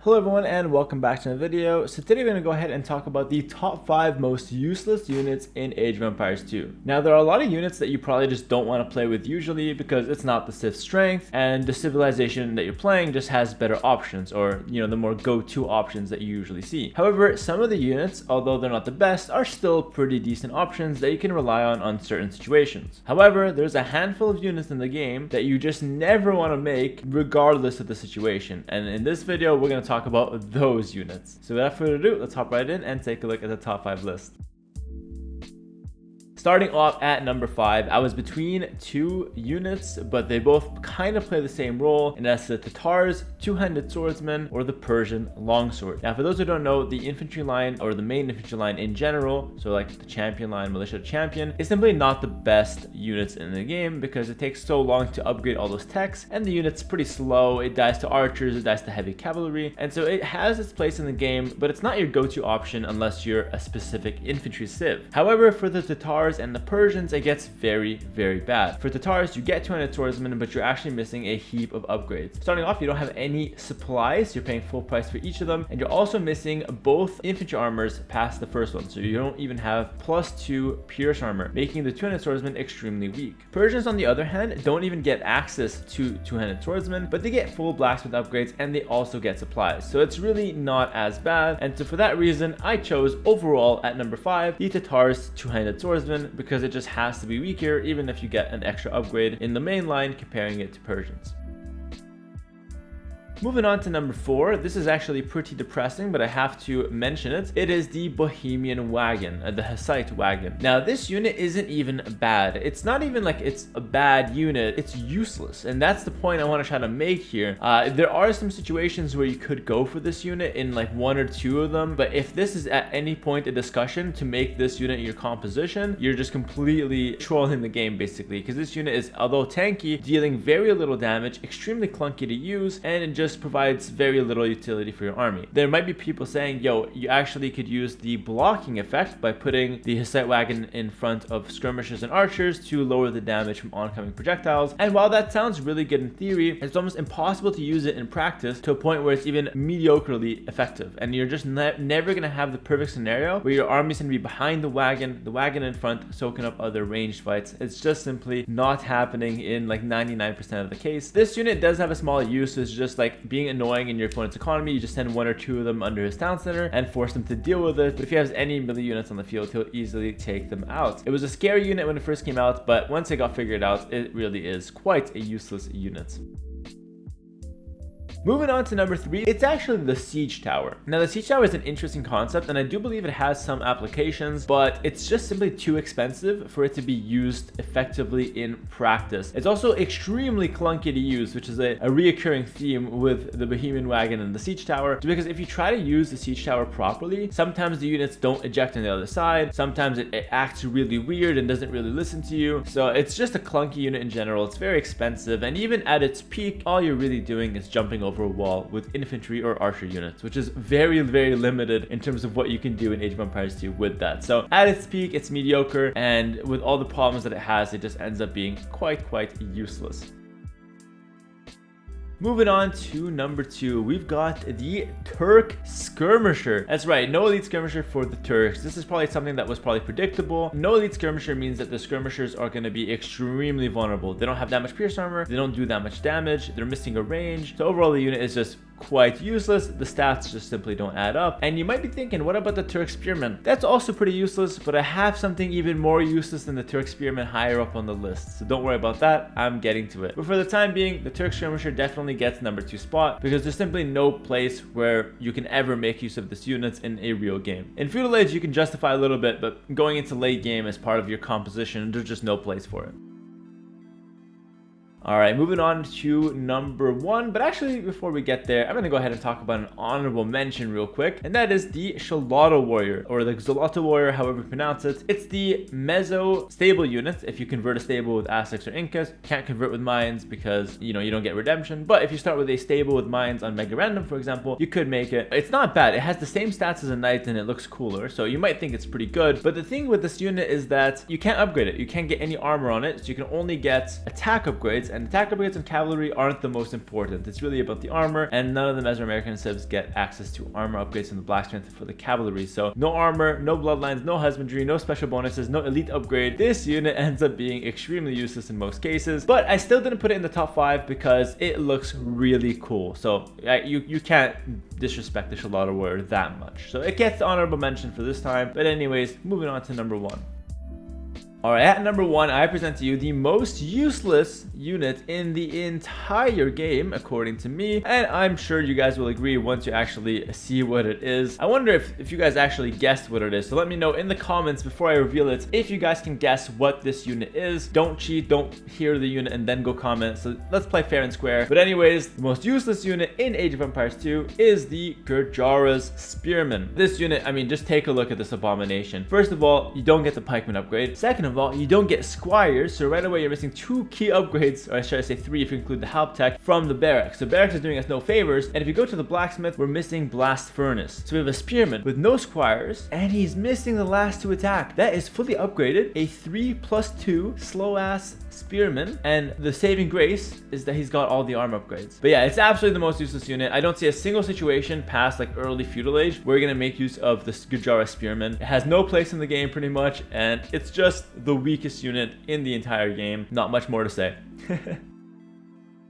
Hello everyone and welcome back to another video. So today we're going to go ahead and talk about the top 5 most useless units in Age of Empires 2. Now there are a lot of units that you probably just don't want to play with usually because it's not the Civ strength and the civilization that you're playing just has better options, or the more go-to options that you usually see. However, some of the units, although they're not the best, are still pretty decent options that you can rely on certain situations. However, there's a handful of units in the game that you just never want to make regardless of the situation, and in this video we're going to talk about those units. So without further ado, let's hop right in and take a look at the top 5 list. Starting off at number 5, I was between two units, but they both kind of play the same role, and that's the Tatars two-handed swordsman or the Persian longsword. Now for those who don't know, the infantry line, or the main infantry line in general, so like the champion line, militia champion, is simply not the best units in the game because it takes so long to upgrade all those techs, and the unit's pretty slow. It dies to archers, it dies to heavy cavalry, and so it has its place in the game, but it's not your go-to option unless you're a specific infantry civ. However, for the Tatars and the Persians, it gets very bad. For Tatars, you get 200 swordsmen, but you're actually missing a heap of upgrades. Starting off, you don't have any supplies, you're paying full price for each of them, and you're also missing both infantry armors past the first one, so you don't even have +2 pierce armor, making the 200 swordsmen extremely weak. Persians, on the other hand, don't even get access to 200 swordsmen, but they get full blacksmith upgrades and they also get supplies, so it's really not as bad. And so for that reason, I chose overall at number 5 the Tatars two-handed swordsman, because it just has to be weaker even if you get an extra upgrade in the main line comparing it to Persians. Moving on to number 4, this is actually pretty depressing, but I have to mention it. It is the Bohemian wagon, the Hussite wagon. Now this unit isn't even bad. It's not even like it's a bad unit, it's useless, and that's the point I want to try to make here. There are some situations where you could go for this unit in like 1 or 2 of them, but if this is at any point a discussion to make this unit your composition, you're just completely trolling the game basically, because this unit is, although tanky, dealing very little damage, extremely clunky to use, and it just provides very little utility for your army. There might be people saying, yo, you actually could use the blocking effect by putting the Hussite wagon in front of skirmishers and archers to lower the damage from oncoming projectiles. And while that sounds really good in theory, it's almost impossible to use it in practice to a point where it's even mediocrely effective. And you're just never going to have the perfect scenario where your army's going to be behind the wagon in front, soaking up other ranged fights. It's just simply not happening in like 99% of the case. This unit does have a small use. It's just like being annoying in your opponent's economy. You just send 1 or 2 of them under his town center and force them to deal with it. But if he has any melee units on the field, he'll easily take them out. It was a scary unit when it first came out, but once it got figured out, it really is quite a useless unit. Moving on to number 3, it's actually the Siege Tower. Now the Siege Tower is an interesting concept, and I do believe it has some applications, but it's just simply too expensive for it to be used effectively in practice. It's also extremely clunky to use, which is a reoccurring theme with the Bohemian wagon and the Siege Tower, because if you try to use the Siege Tower properly, sometimes the units don't eject on the other side, sometimes it acts really weird and doesn't really listen to you, so it's just a clunky unit in general. It's very expensive, and even at its peak, all you're really doing is jumping over a wall with infantry or archer units, which is very limited in terms of what you can do in Age of Empires 2 with that. So at its peak, it's mediocre, and with all the problems that it has, it just ends up being quite useless. Moving on to number 2, we've got the Turk Skirmisher. That's right, no elite skirmisher for the Turks. This is probably something that was probably predictable. No elite skirmisher means that the skirmishers are going to be extremely vulnerable. They don't have that much pierce armor, they don't do that much damage, they're missing a range. So overall the unit is just quite useless. The stats just simply don't add up. And you might be thinking, what about the Turk Spearman? That's also pretty useless, but I have something even more useless than the Turk Spearman higher up on the list, so don't worry about that, I'm getting to it. But for the time being, the Turk Skirmisher definitely gets number 2 spot, because there's simply no place where you can ever make use of this unit in a real game. In Feudal Age you can justify a little bit, but going into late game as part of your composition, there's just no place for it. Alright, moving on to number 1, but actually before we get there, I'm going to go ahead and talk about an honorable mention real quick, and that is the Xolotl Warrior, or the Xolotl Warrior, however you pronounce it. It's the Meso stable unit. If you convert a stable with Aztecs or Incas, can't convert with mines because, you don't get redemption, but if you start with a stable with mines on Mega Random, for example, you could make it. It's not bad. It has the same stats as a knight and it looks cooler, so you might think it's pretty good, but the thing with this unit is that you can't upgrade it. You can't get any armor on it, so you can only get attack upgrades, and attack upgrades on cavalry aren't the most important. It's really about the armor, and none of the Mesoamerican civs get access to armor upgrades from the blacksmith for the cavalry. So no armor, no bloodlines, no husbandry, no special bonuses, no elite upgrade. This unit ends up being extremely useless in most cases, but I still didn't put it in the top 5 because it looks really cool. So you can't disrespect the Shalata warrior that much. So it gets the honorable mention for this time. But anyways, moving on to number 1. Alright, at number 1, I present to you the most useless unit in the entire game, according to me, and I'm sure you guys will agree once you actually see what it is. I wonder if you guys actually guessed what it is, so let me know in the comments before I reveal it if you guys can guess what this unit is. Don't cheat, don't hear the unit and then go comment, so let's play fair and square. But anyways, the most useless unit in Age of Empires 2 is the Gurjara's Spearman. This unit, I mean, just take a look at this abomination. First of all, you don't get the pikeman upgrade. Second of all, you don't get squires, so right away you're missing 2 key upgrades, or should I say 3 if you include the help tech, from the barracks. So barracks is doing us no favors, and if you go to the blacksmith, we're missing blast furnace. So we have a spearman with no squires, and he's missing the last 2 attack. That is fully upgraded, a 3+2 slow ass spearman, and the saving grace is that he's got all the armor upgrades. But yeah, it's absolutely the most useless unit. I don't see a single situation past like early feudal age where you're gonna make use of the Gurjara spearman. It has no place in the game pretty much, and it's just the weakest unit in the entire game. Not much more to say.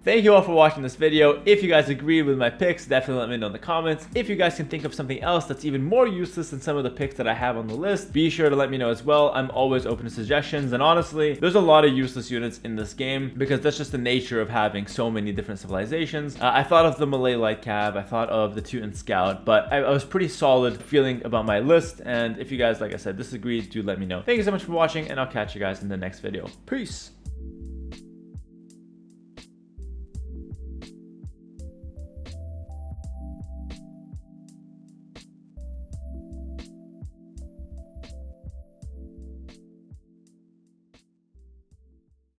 Thank you all for watching this video. If you guys agree with my picks, definitely let me know in the comments. If you guys can think of something else that's even more useless than some of the picks that I have on the list, be sure to let me know as well. I'm always open to suggestions, and honestly, there's a lot of useless units in this game because that's just the nature of having so many different civilizations. I thought of the Malay Light Cav, I thought of the Teuton Scout, but I was pretty solid feeling about my list, and if you guys, like I said, disagree, do let me know. Thank you so much for watching, and I'll catch you guys in the next video. Peace!